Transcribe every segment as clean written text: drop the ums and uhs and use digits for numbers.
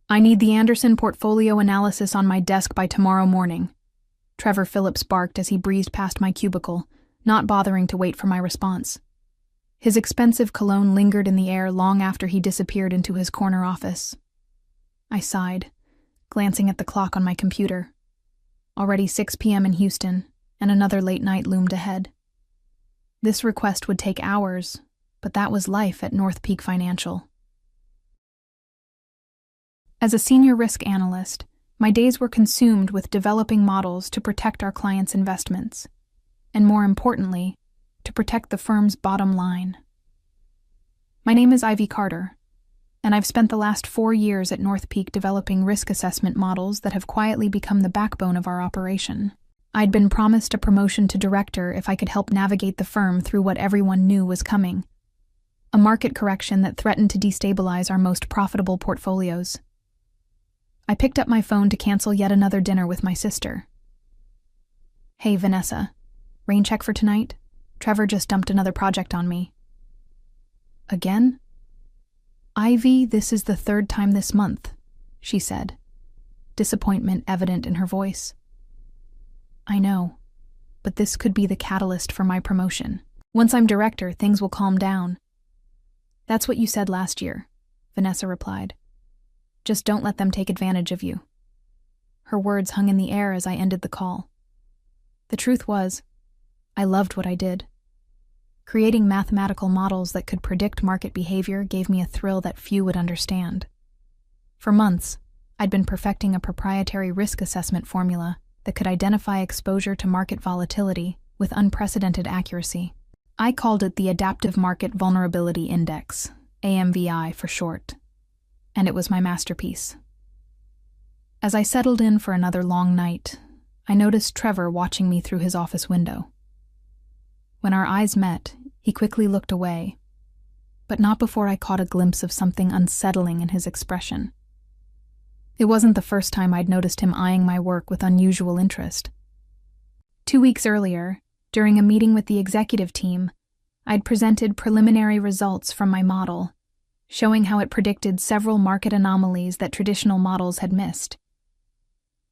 I need the Anderson portfolio analysis on my desk by tomorrow morning, Trevor Phillips barked as he breezed past my cubicle, not bothering to wait for my response. His expensive cologne lingered in the air long after he disappeared into his corner office. I sighed, glancing at the clock on my computer. Already 6 p.m. in Houston, and another late night loomed ahead. This request would take hours, but that was life at North Peak Financial. As a senior risk analyst, my days were consumed with developing models to protect our clients' investments, and more importantly, to protect the firm's bottom line. My name is Ivy Carter, and I've spent the last 4 years at North Peak developing risk assessment models that have quietly become the backbone of our operation. I'd been promised a promotion to director if I could help navigate the firm through what everyone knew was coming, a market correction that threatened to destabilize our most profitable portfolios. I picked up my phone to cancel yet another dinner with my sister. "Hey, Vanessa, rain check for tonight? Trevor just dumped another project on me." "Again?" "Ivy, this is the 3rd time this month," she said, disappointment evident in her voice. "I know, but this could be the catalyst for my promotion. Once I'm director, things will calm down." "That's what you said last year," Vanessa replied. "Just don't let them take advantage of you." Her words hung in the air as I ended the call. The truth was, I loved what I did. Creating mathematical models that could predict market behavior gave me a thrill that few would understand. For months, I'd been perfecting a proprietary risk assessment formula that could identify exposure to market volatility with unprecedented accuracy. I called it the Adaptive Market Vulnerability Index, AMVI for short, and it was my masterpiece. As I settled in for another long night, I noticed Trevor watching me through his office window. When our eyes met, he quickly looked away, but not before I caught a glimpse of something unsettling in his expression. It wasn't the first time I'd noticed him eyeing my work with unusual interest. 2 weeks earlier, during a meeting with the executive team, I'd presented preliminary results from my model, showing how it predicted several market anomalies that traditional models had missed.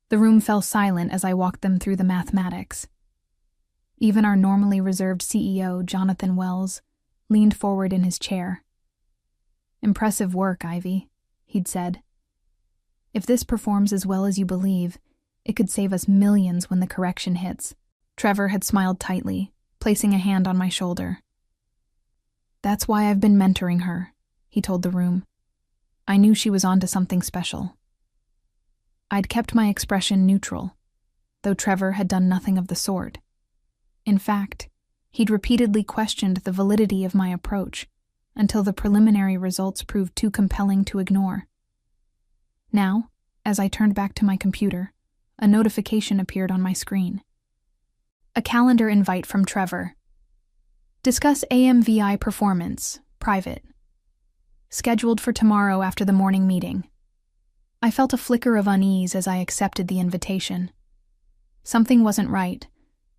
The room fell silent as I walked them through the mathematics. Even our normally reserved CEO, Jonathan Wells, leaned forward in his chair. "Impressive work, Ivy," he'd said. "If this performs as well as you believe, it could save us millions when the correction hits." Trevor had smiled tightly, placing a hand on my shoulder. "That's why I've been mentoring her," he told the room. "I knew she was onto something special." I'd kept my expression neutral, though Trevor had done nothing of the sort. In fact, he'd repeatedly questioned the validity of my approach until the preliminary results proved too compelling to ignore. Now, as I turned back to my computer, a notification appeared on my screen. A calendar invite from Trevor. "Discuss AMVI performance, private. Scheduled for tomorrow after the morning meeting." I felt a flicker of unease as I accepted the invitation. Something wasn't right,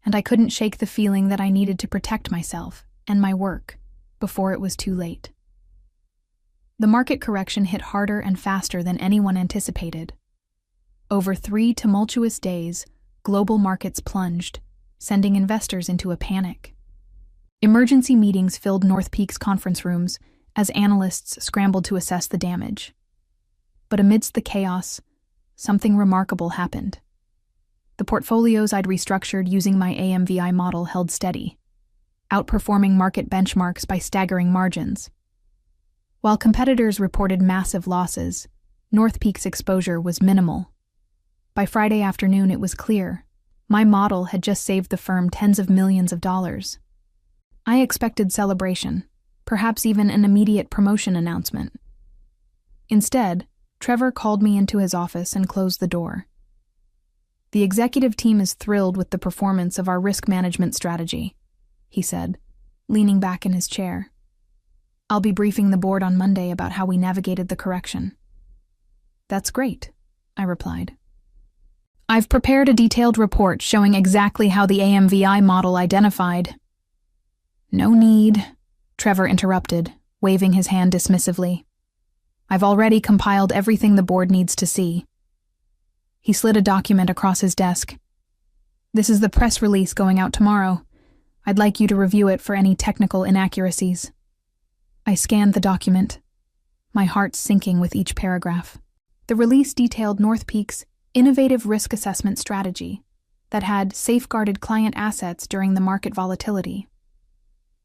and I couldn't shake the feeling that I needed to protect myself and my work before it was too late. The market correction hit harder and faster than anyone anticipated. Over 3 tumultuous days, global markets plunged, sending investors into a panic. Emergency meetings filled North Peak's conference rooms as analysts scrambled to assess the damage. But amidst the chaos, something remarkable happened. The portfolios I'd restructured using my AMVI model held steady, outperforming market benchmarks by staggering margins. While competitors reported massive losses, North Peak's exposure was minimal. By Friday afternoon, it was clear. My model had just saved the firm tens of millions of dollars. I expected celebration, perhaps even an immediate promotion announcement. Instead, Trevor called me into his office and closed the door. "The executive team is thrilled with the performance of our risk management strategy," he said, leaning back in his chair. "I'll be briefing the board on Monday about how we navigated the correction." "That's great," I replied. "I've prepared a detailed report showing exactly how the AMVI model identified—" "No need," Trevor interrupted, waving his hand dismissively. I've already compiled everything the board needs to see. He slid a document across his desk. This is the press release going out tomorrow. I'd like you to review it for any technical inaccuracies. I scanned the document, my heart sinking with each paragraph. The release detailed North Peak's innovative risk assessment strategy that had safeguarded client assets during the market volatility.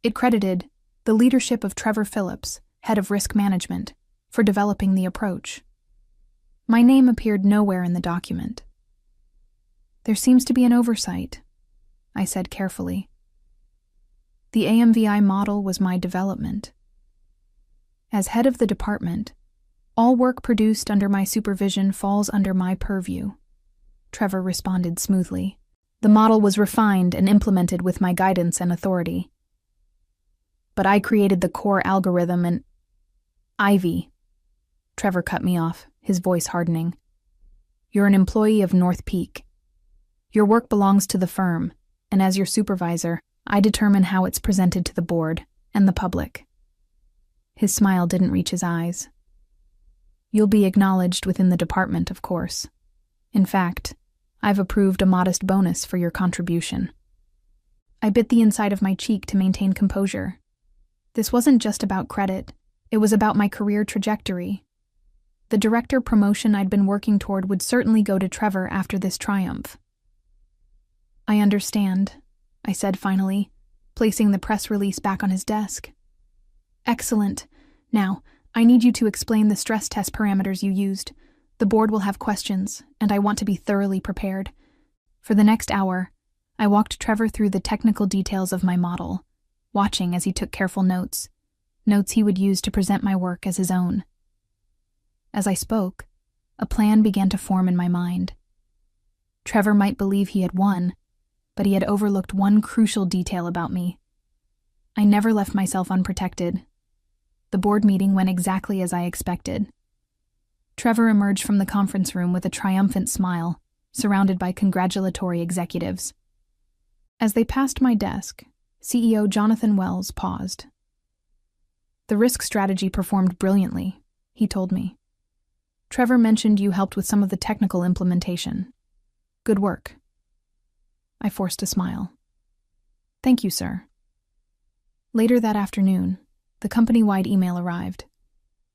It credited the leadership of Trevor Phillips, head of risk management, for developing the approach. My name appeared nowhere in the document. There seems to be an oversight, I said carefully. The AMVI model was my development. As head of the department, all work produced under my supervision falls under my purview. Trevor responded smoothly. The model was refined and implemented with my guidance and authority. But I created the core algorithm and... Ivy. Trevor cut me off, his voice hardening. You're an employee of North Peak. Your work belongs to the firm, and as your supervisor, I determine how it's presented to the board and the public. His smile didn't reach his eyes. You'll be acknowledged within the department, of course. In fact, I've approved a modest bonus for your contribution. I bit the inside of my cheek to maintain composure. This wasn't just about credit, it was about my career trajectory. The director promotion I'd been working toward would certainly go to Trevor after this triumph. I understand, I said finally, placing the press release back on his desk. Excellent. Now, I need you to explain the stress test parameters you used. The board will have questions, and I want to be thoroughly prepared. For the next hour, I walked Trevor through the technical details of my model, watching as he took careful notes he would use to present my work as his own. As I spoke, a plan began to form in my mind. Trevor might believe he had won, but he had overlooked one crucial detail about me. I never left myself unprotected. The board meeting went exactly as I expected. Trevor emerged from the conference room with a triumphant smile, surrounded by congratulatory executives. As they passed my desk, CEO Jonathan Wells paused. The risk strategy performed brilliantly, he told me. Trevor mentioned you helped with some of the technical implementation. Good work. I forced a smile. Thank you, sir. Later that afternoon, the company-wide email arrived.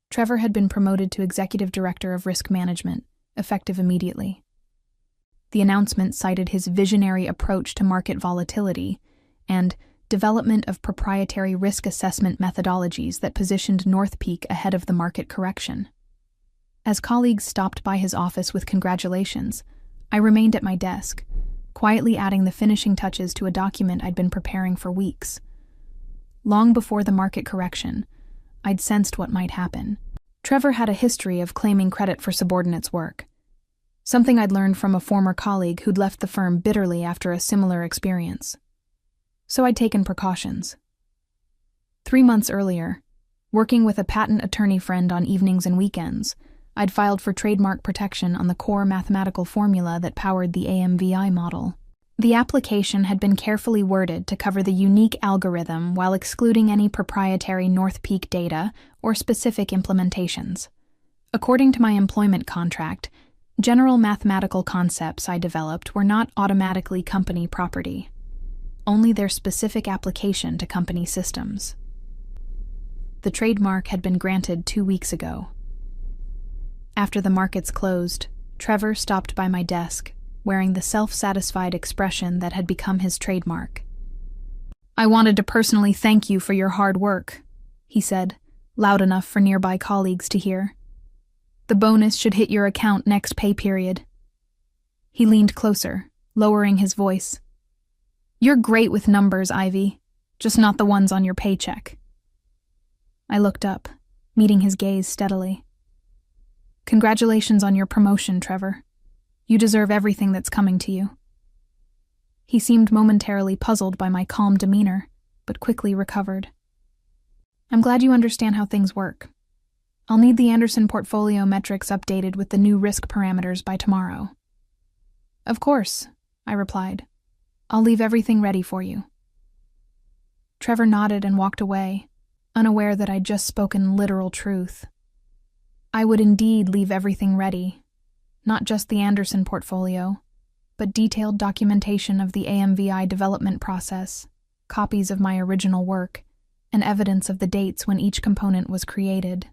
Trevor had been promoted to Executive Director of Risk Management, effective immediately. The announcement cited his visionary approach to market volatility and development of proprietary risk assessment methodologies that positioned North Peak ahead of the market correction. As colleagues stopped by his office with congratulations, I remained at my desk, quietly adding the finishing touches to a document I'd been preparing for weeks. Long before the market correction, I'd sensed what might happen. Trevor had a history of claiming credit for subordinates' work, something I'd learned from a former colleague who'd left the firm bitterly after a similar experience. So I'd taken precautions. 3 months earlier, working with a patent attorney friend on evenings and weekends, I'd filed for trademark protection on the core mathematical formula that powered the AMVI model. The application had been carefully worded to cover the unique algorithm while excluding any proprietary North Peak data or specific implementations. According to my employment contract, general mathematical concepts I developed were not automatically company property, only their specific application to company systems. The trademark had been granted 2 weeks ago. After the markets closed, Trevor stopped by my desk, wearing the self-satisfied expression that had become his trademark. I wanted to personally thank you for your hard work, he said, loud enough for nearby colleagues to hear. The bonus should hit your account next pay period. He leaned closer, lowering his voice. You're great with numbers, Ivy, just not the ones on your paycheck. I looked up, meeting his gaze steadily. Congratulations on your promotion, Trevor. You deserve everything that's coming to you. He seemed momentarily puzzled by my calm demeanor, but quickly recovered. I'm glad you understand how things work. I'll need the Anderson portfolio metrics updated with the new risk parameters by tomorrow. Of course, I replied. I'll leave everything ready for you. Trevor nodded and walked away, unaware that I'd just spoken literal truth. I would indeed leave everything ready, not just the Anderson portfolio, but detailed documentation of the AMVI development process, copies of my original work, and evidence of the dates when each component was created.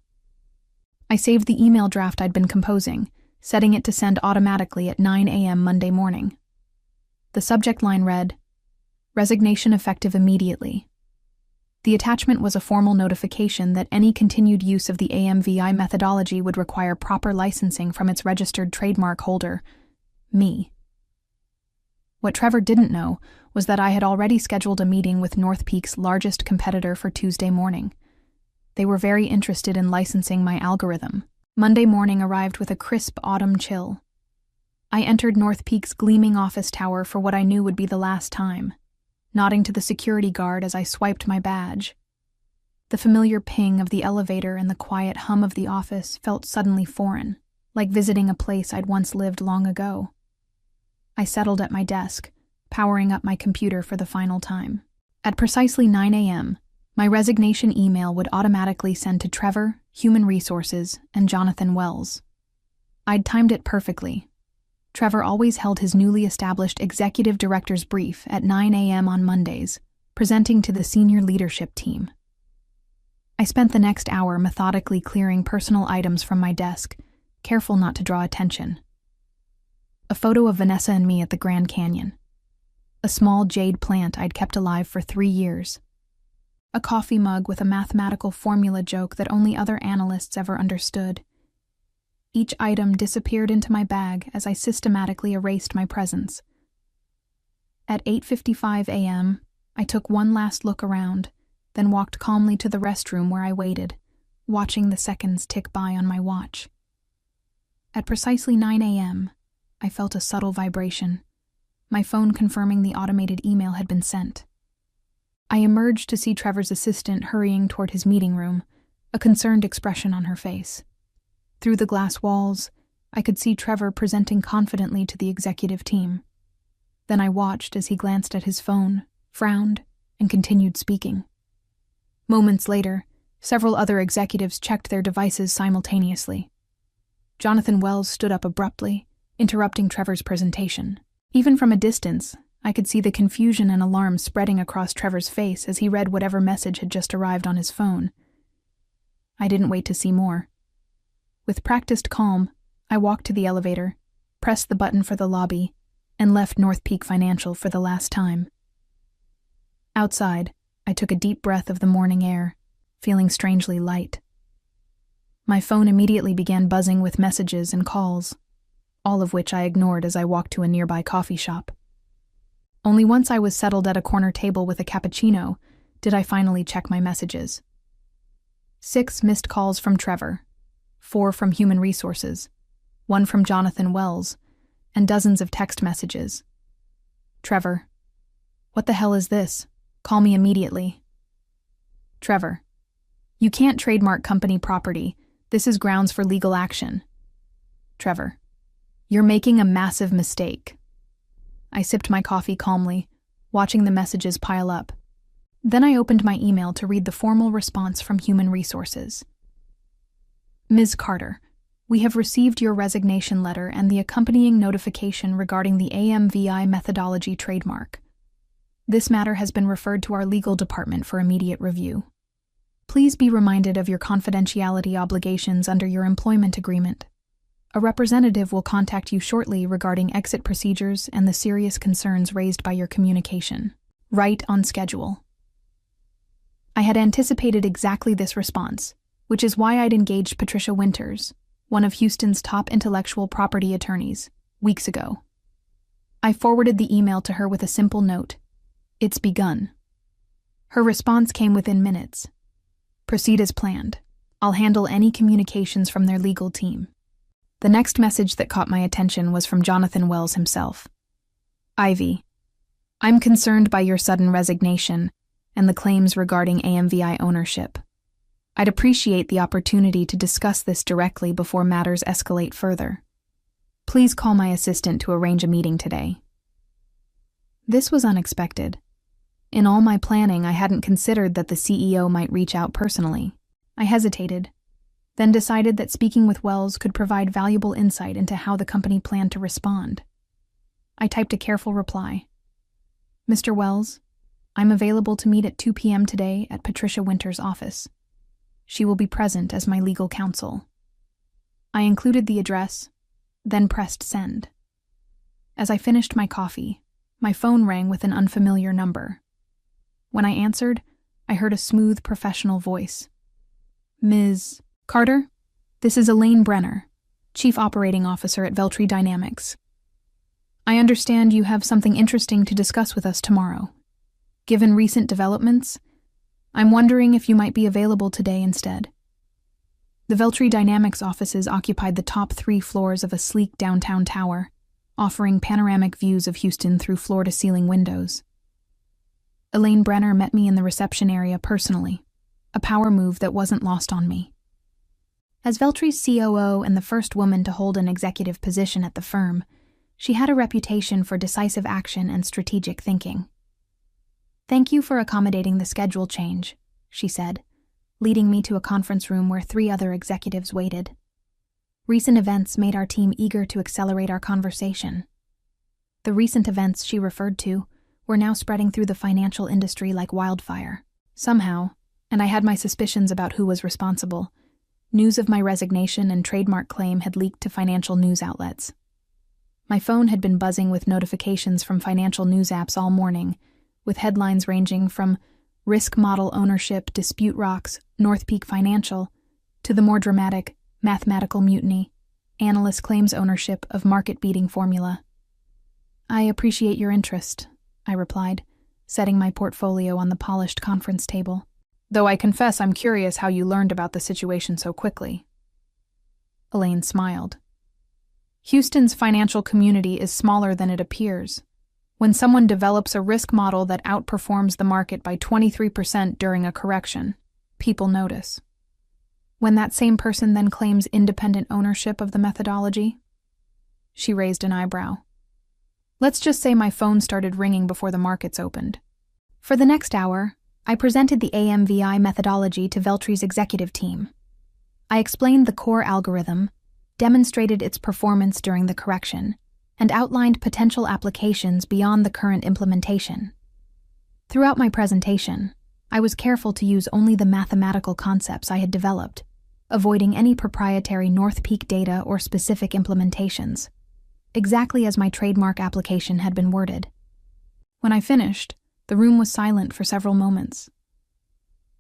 I saved the email draft I'd been composing, setting it to send automatically at 9 a.m. Monday morning. The subject line read, "Resignation effective immediately." The attachment was a formal notification that any continued use of the AMVI methodology would require proper licensing from its registered trademark holder, me. What Trevor didn't know was that I had already scheduled a meeting with North Peak's largest competitor for Tuesday morning. They were very interested in licensing my algorithm. Monday morning arrived with a crisp autumn chill. I entered North Peak's gleaming office tower for what I knew would be the last time, nodding to the security guard as I swiped my badge. The familiar ping of the elevator and the quiet hum of the office felt suddenly foreign, like visiting a place I'd once lived long ago. I settled at my desk, powering up my computer for the final time. At precisely 9 a.m., my resignation email would automatically send to Trevor, Human Resources, and Jonathan Wells. I'd timed it perfectly. Trevor always held his newly established executive director's brief at 9 a.m. on Mondays, presenting to the senior leadership team. I spent the next hour methodically clearing personal items from my desk, careful not to draw attention. A photo of Vanessa and me at the Grand Canyon. A small jade plant I'd kept alive for 3 years. A coffee mug with a mathematical formula joke that only other analysts ever understood. Each item disappeared into my bag as I systematically erased my presence. At 8:55 a.m., I took one last look around, then walked calmly to the restroom where I waited, watching the seconds tick by on my watch. At precisely 9 a.m., I felt a subtle vibration, my phone confirming the automated email had been sent. I emerged to see Trevor's assistant hurrying toward his meeting room, a concerned expression on her face. Through the glass walls, I could see Trevor presenting confidently to the executive team. Then I watched as he glanced at his phone, frowned, and continued speaking. Moments later, several other executives checked their devices simultaneously. Jonathan Wells stood up abruptly, interrupting Trevor's presentation. Even from a distance, I could see the confusion and alarm spreading across Trevor's face as he read whatever message had just arrived on his phone. I didn't wait to see more. With practiced calm, I walked to the elevator, pressed the button for the lobby, and left North Peak Financial for the last time. Outside, I took a deep breath of the morning air, feeling strangely light. My phone immediately began buzzing with messages and calls, all of which I ignored as I walked to a nearby coffee shop. Only once I was settled at a corner table with a cappuccino did I finally check my messages. 6 missed calls from Trevor, 4 from Human Resources, 1 from Jonathan Wells, and dozens of text messages. Trevor, what the hell is this? Call me immediately. Trevor, you can't trademark company property. This is grounds for legal action. Trevor, you're making a massive mistake. I sipped my coffee calmly, watching the messages pile up. Then I opened my email to read the formal response from Human Resources. Ms. Carter, we have received your resignation letter and the accompanying notification regarding the AMVI methodology trademark. This matter has been referred to our legal department for immediate review. Please be reminded of your confidentiality obligations under your employment agreement. A representative will contact you shortly regarding exit procedures and the serious concerns raised by your communication. Right on schedule. I had anticipated exactly this response, which is why I'd engaged Patricia Winters, one of Houston's top intellectual property attorneys, weeks ago. I forwarded the email to her with a simple note. It's begun. Her response came within minutes. Proceed as planned. I'll handle any communications from their legal team. The next message that caught my attention was from Jonathan Wells himself. Ivy, I'm concerned by your sudden resignation and the claims regarding AMVI ownership. I'd appreciate the opportunity to discuss this directly before matters escalate further. Please call my assistant to arrange a meeting today. This was unexpected. In all my planning, I hadn't considered that the CEO might reach out personally. I hesitated. then decided that speaking with Wells could provide valuable insight into how the company planned to respond. I typed a careful reply. Mr. Wells, I'm available to meet at 2 p.m. today at Patricia Winter's office. She will be present as my legal counsel. I included the address, then pressed send. As I finished my coffee, my phone rang with an unfamiliar number. When I answered, I heard a smooth, professional voice. Ms. Carter? This is Elaine Brenner, Chief Operating Officer at Veltri Dynamics. I understand you have something interesting to discuss with us tomorrow. Given recent developments, I'm wondering if you might be available today instead. The Veltri Dynamics offices occupied the top 3 floors of a sleek downtown tower, offering panoramic views of Houston through floor-to-ceiling windows. Elaine Brenner met me in the reception area personally, a power move that wasn't lost on me. As Veltri's COO and the first woman to hold an executive position at the firm, she had a reputation for decisive action and strategic thinking. Thank you for accommodating the schedule change, she said, leading me to a conference room where 3 other executives waited. Recent events made our team eager to accelerate our conversation. The recent events she referred to were now spreading through the financial industry like wildfire. Somehow, and I had my suspicions about who was responsible, news of my resignation and trademark claim had leaked to financial news outlets. My phone had been buzzing with notifications from financial news apps all morning, with headlines ranging from Risk Model Ownership Dispute Rocks North Peak Financial to the more dramatic Mathematical Mutiny, Analyst Claims Ownership of Market-Beating Formula. I appreciate your interest, I replied, setting my portfolio on the polished conference table. Though I confess I'm curious how you learned about the situation so quickly. Elaine smiled. Houston's financial community is smaller than it appears. When someone develops a risk model that outperforms the market by 23% during a correction, people notice. When that same person then claims independent ownership of the methodology? She raised an eyebrow. Let's just say my phone started ringing before the markets opened. For the next hour, I presented the AMVI methodology to Veltri's executive team. I explained the core algorithm, demonstrated its performance during the correction, and outlined potential applications beyond the current implementation. Throughout my presentation, I was careful to use only the mathematical concepts I had developed, avoiding any proprietary North Peak data or specific implementations, exactly as my trademark application had been worded. When I finished, the room was silent for several moments.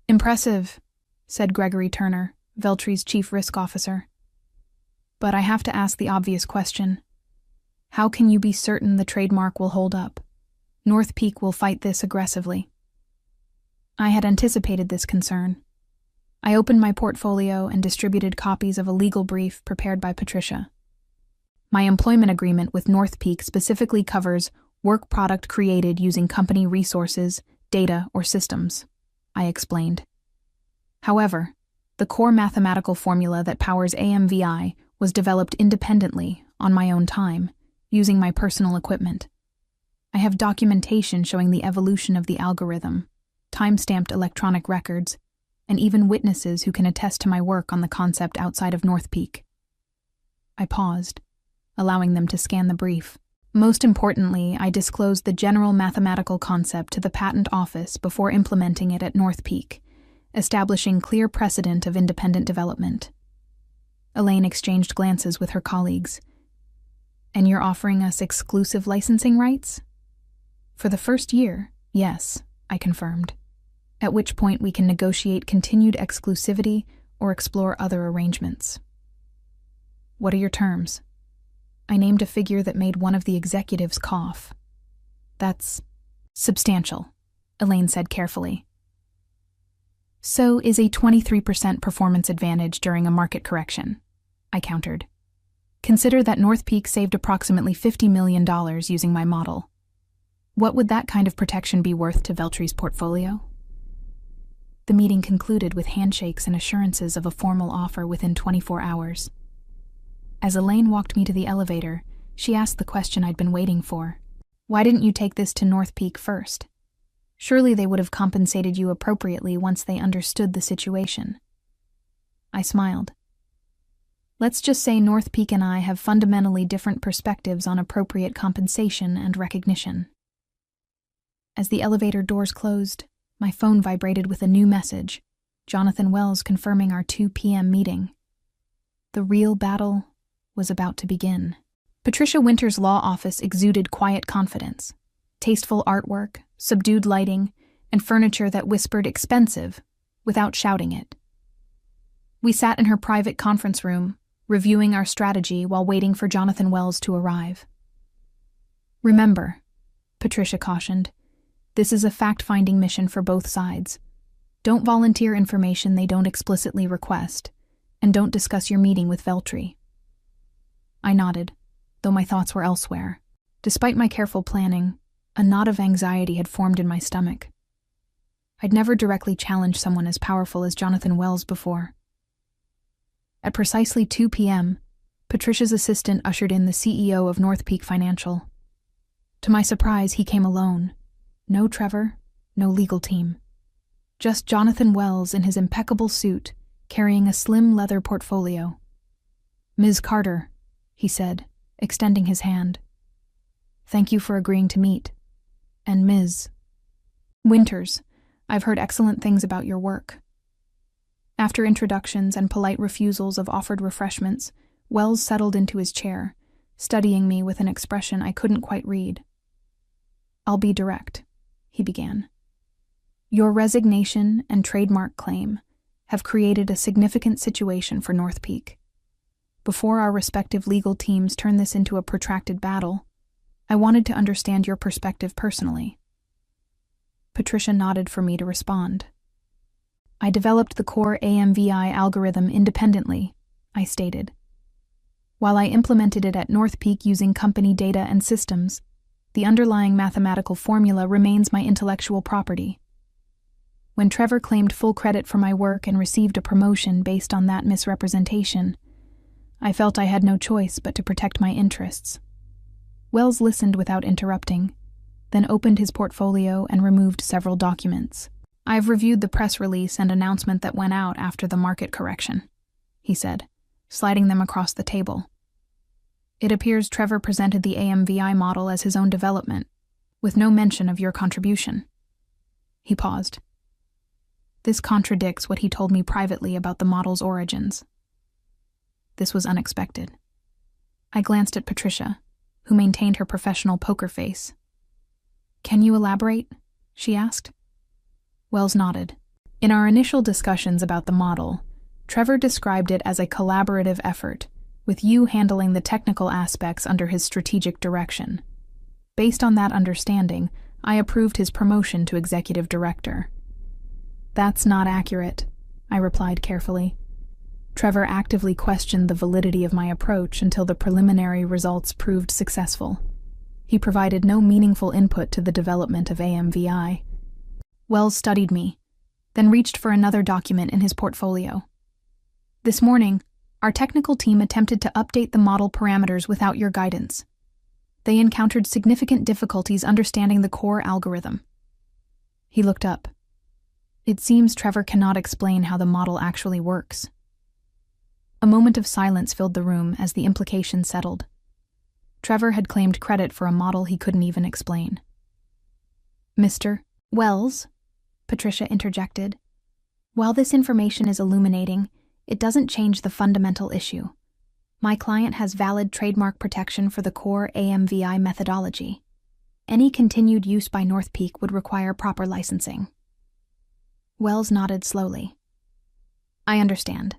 Impressive, said Gregory Turner, Veltri's chief risk officer. But I have to ask the obvious question. How can you be certain the trademark will hold up? North Peak will fight this aggressively. I had anticipated this concern. I opened my portfolio and distributed copies of a legal brief prepared by Patricia. My employment agreement with North Peak specifically covers work product created using company resources, data, or systems, I explained. However, the core mathematical formula that powers AMVI was developed independently, on my own time, using my personal equipment. I have documentation showing the evolution of the algorithm, time-stamped electronic records, and even witnesses who can attest to my work on the concept outside of North Peak. I paused, allowing them to scan the brief. Most importantly, I disclosed the general mathematical concept to the patent office before implementing it at North Peak, establishing clear precedent of independent development. Elaine exchanged glances with her colleagues. And you're offering us exclusive licensing rights? For the first year, yes, I confirmed, at which point we can negotiate continued exclusivity or explore other arrangements. What are your terms? I named a figure that made one of the executives cough. That's substantial, Elaine said carefully. So is a 23% performance advantage during a market correction, I countered. Consider that North Peak saved approximately $50 million using my model. What would that kind of protection be worth to Veltri's portfolio? The meeting concluded with handshakes and assurances of a formal offer within 24 hours. As Elaine walked me to the elevator, she asked the question I'd been waiting for. Why didn't you take this to North Peak first? Surely they would have compensated you appropriately once they understood the situation. I smiled. Let's just say North Peak and I have fundamentally different perspectives on appropriate compensation and recognition. As the elevator doors closed, my phone vibrated with a new message, Jonathan Wells confirming our 2 p.m. meeting. The real battle was about to begin. Patricia Winter's law office exuded quiet confidence, tasteful artwork, subdued lighting, and furniture that whispered expensive without shouting it. We sat in her private conference room, reviewing our strategy while waiting for Jonathan Wells to arrive. Remember, Patricia cautioned, this is a fact-finding mission for both sides. Don't volunteer information they don't explicitly request, and don't discuss your meeting with Veltri. I nodded, though my thoughts were elsewhere. Despite my careful planning, a knot of anxiety had formed in my stomach. I'd never directly challenged someone as powerful as Jonathan Wells before. At precisely 2 p.m., Patricia's assistant ushered in the CEO of North Peak Financial. To my surprise, he came alone. No Trevor, no legal team. Just Jonathan Wells in his impeccable suit, carrying a slim leather portfolio. "Ms. Carter," he said, extending his hand. "Thank you for agreeing to meet. And Ms. Winters, I've heard excellent things about your work." After introductions and polite refusals of offered refreshments, Wells settled into his chair, studying me with an expression I couldn't quite read. "I'll be direct," he began. "Your resignation and trademark claim have created a significant situation for North Peak. Before our respective legal teams turn this into a protracted battle, I wanted to understand your perspective personally." Patricia nodded for me to respond. "I developed the core AMVI algorithm independently," I stated. "While I implemented it at North Peak using company data and systems, the underlying mathematical formula remains my intellectual property. When Trevor claimed full credit for my work and received a promotion based on that misrepresentation, I felt I had no choice but to protect my interests." Wells listened without interrupting, then opened his portfolio and removed several documents. "I've reviewed the press release and announcement that went out after the market correction," he said, sliding them across the table. "It appears Trevor presented the AMVI model as his own development, with no mention of your contribution." He paused. "This contradicts what he told me privately about the model's origins." This was unexpected. I glanced at Patricia, who maintained her professional poker face. "Can you elaborate?" she asked. Wells nodded. "In our initial discussions about the model, Trevor described it as a collaborative effort, with you handling the technical aspects under his strategic direction. Based on that understanding, I approved his promotion to executive director." "That's not accurate," I replied carefully. "Trevor actively questioned the validity of my approach until the preliminary results proved successful. He provided no meaningful input to the development of AMVI." Wells studied me, then reached for another document in his portfolio. "This morning, our technical team attempted to update the model parameters without your guidance. They encountered significant difficulties understanding the core algorithm." He looked up. "It seems Trevor cannot explain how the model actually works." A moment of silence filled the room as the implication settled. Trevor had claimed credit for a model he couldn't even explain. "Mr. Wells," Patricia interjected, "while this information is illuminating, it doesn't change the fundamental issue. My client has valid trademark protection for the core AMVI methodology. Any continued use by North Peak would require proper licensing." Wells nodded slowly. "I understand,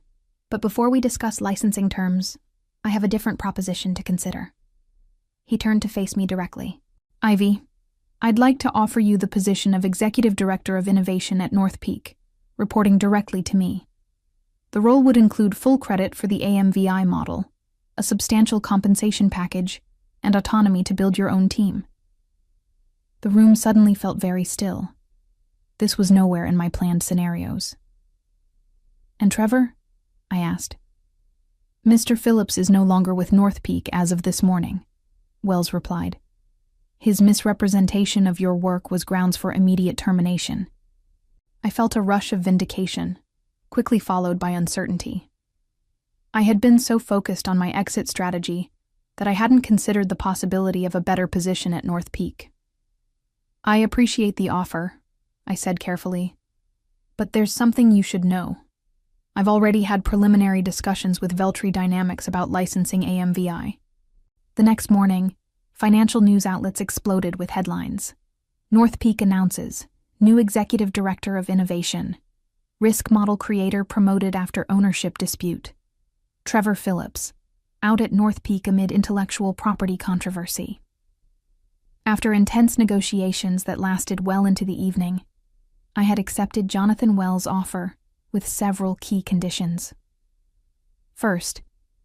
but before we discuss licensing terms, I have a different proposition to consider." He turned to face me directly. "Ivy, I'd like to offer you the position of Executive Director of Innovation at North Peak, reporting directly to me. The role would include full credit for the AMVI model, a substantial compensation package, and autonomy to build your own team." The room suddenly felt very still. This was nowhere in my planned scenarios. "And Trevor?" I asked. "Mr. Phillips is no longer with North Peak as of this morning," Wells replied. "His misrepresentation of your work was grounds for immediate termination." I felt a rush of vindication, quickly followed by uncertainty. I had been so focused on my exit strategy that I hadn't considered the possibility of a better position at North Peak. "I appreciate the offer," I said carefully, "but there's something you should know. I've already had preliminary discussions with Veltri Dynamics about licensing AMVI." The next morning, financial news outlets exploded with headlines. North Peak announces, new executive director of innovation. Risk model creator promoted after ownership dispute. Trevor Phillips, out at North Peak amid intellectual property controversy. After intense negotiations that lasted well into the evening, I had accepted Jonathan Wells' offer with several key conditions. First,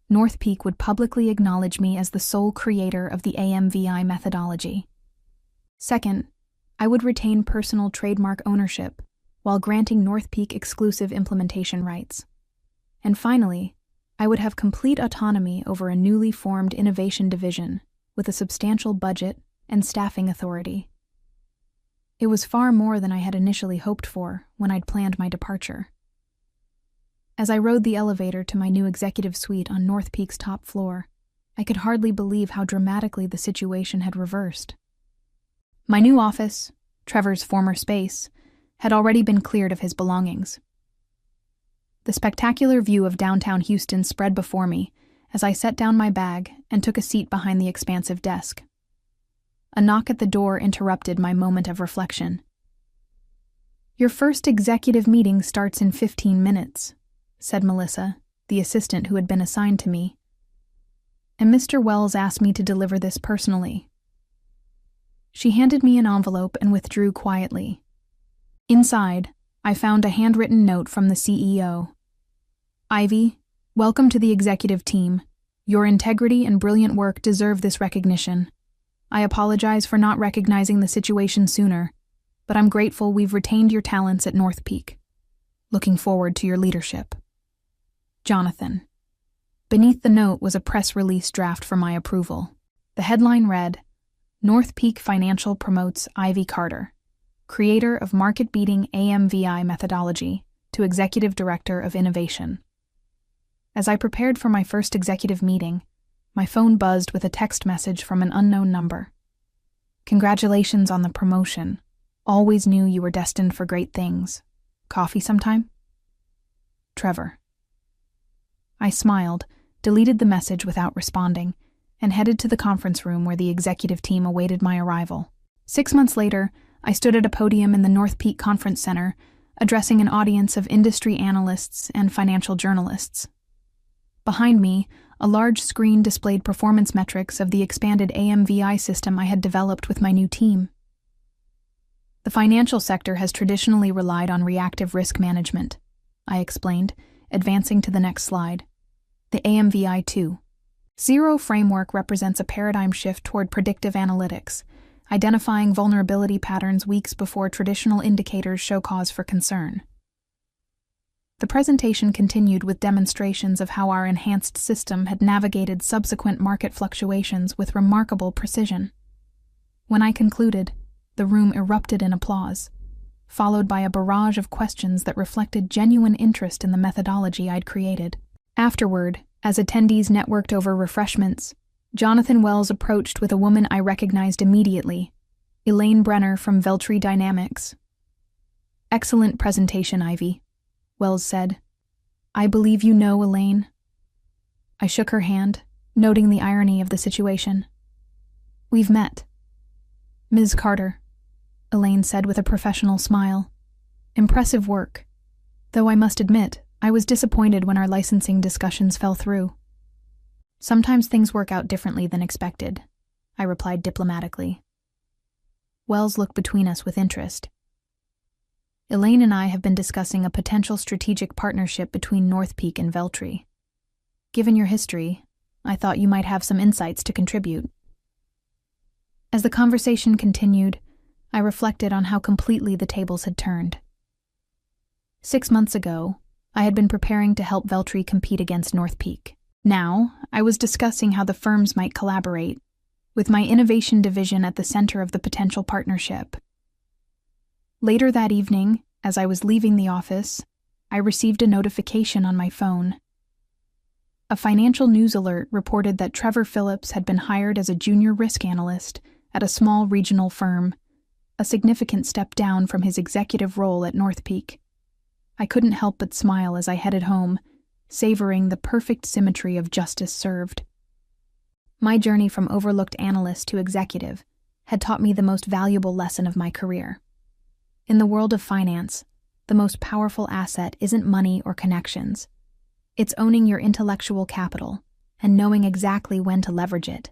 North Peak would publicly acknowledge me as the sole creator of the AMVI methodology. Second, I would retain personal trademark ownership while granting North Peak exclusive implementation rights. And finally, I would have complete autonomy over a newly formed innovation division with a substantial budget and staffing authority. It was far more than I had initially hoped for when I'd planned my departure. As I rode the elevator to my new executive suite on North Peak's top floor, I could hardly believe how dramatically the situation had reversed. My new office, Trevor's former space, had already been cleared of his belongings. The spectacular view of downtown Houston spread before me as I set down my bag and took a seat behind the expansive desk. A knock at the door interrupted my moment of reflection. "Your first executive meeting starts in 15 minutes, said Melissa, the assistant who had been assigned to me. "And Mr. Wells asked me to deliver this personally." She handed me an envelope and withdrew quietly. Inside, I found a handwritten note from the CEO. "Ivy, welcome to the executive team. Your integrity and brilliant work deserve this recognition. I apologize for not recognizing the situation sooner, but I'm grateful we've retained your talents at North Peak. Looking forward to your leadership. Jonathan." Beneath the note was a press release draft for my approval. The headline read, "North Peak Financial promotes Ivy Carter, creator of market-beating AMVI methodology, to Executive Director of Innovation." As I prepared for my first executive meeting, my phone buzzed with a text message from an unknown number. "Congratulations on the promotion. Always knew you were destined for great things. Coffee sometime? Trevor." I smiled, deleted the message without responding, and headed to the conference room where the executive team awaited my arrival. 6 months later, I stood at a podium in the North Peak Conference Center, addressing an audience of industry analysts and financial journalists. Behind me, a large screen displayed performance metrics of the expanded AMVI system I had developed with my new team. "The financial sector has traditionally relied on reactive risk management," I explained, advancing to the next slide. "The AMVI 2. Zero framework represents a paradigm shift toward predictive analytics, identifying vulnerability patterns weeks before traditional indicators show cause for concern." The presentation continued with demonstrations of how our enhanced system had navigated subsequent market fluctuations with remarkable precision. When I concluded, the room erupted in applause, followed by a barrage of questions that reflected genuine interest in the methodology I'd created. Afterward, as attendees networked over refreshments, Jonathan Wells approached with a woman I recognized immediately, Elaine Brenner from Veltri Dynamics. "Excellent presentation, Ivy," Wells said. "I believe you know Elaine." I shook her hand, noting the irony of the situation. "We've met." "Ms. Carter," Elaine said with a professional smile. "Impressive work. Though I must admit, I was disappointed when our licensing discussions fell through." "Sometimes things work out differently than expected," I replied diplomatically. Wells looked between us with interest. "Elaine and I have been discussing a potential strategic partnership between North Peak and Veltri. Given your history, I thought you might have some insights to contribute." As the conversation continued, I reflected on how completely the tables had turned. 6 months ago, I had been preparing to help Veltri compete against North Peak. Now, I was discussing how the firms might collaborate, with my innovation division at the center of the potential partnership. Later that evening, as I was leaving the office, I received a notification on my phone. A financial news alert reported that Trevor Phillips had been hired as a junior risk analyst at a small regional firm, a significant step down from his executive role at North Peak. I couldn't help but smile as I headed home, savoring the perfect symmetry of justice served. My journey from overlooked analyst to executive had taught me the most valuable lesson of my career. In the world of finance, the most powerful asset isn't money or connections. It's owning your intellectual capital and knowing exactly when to leverage it.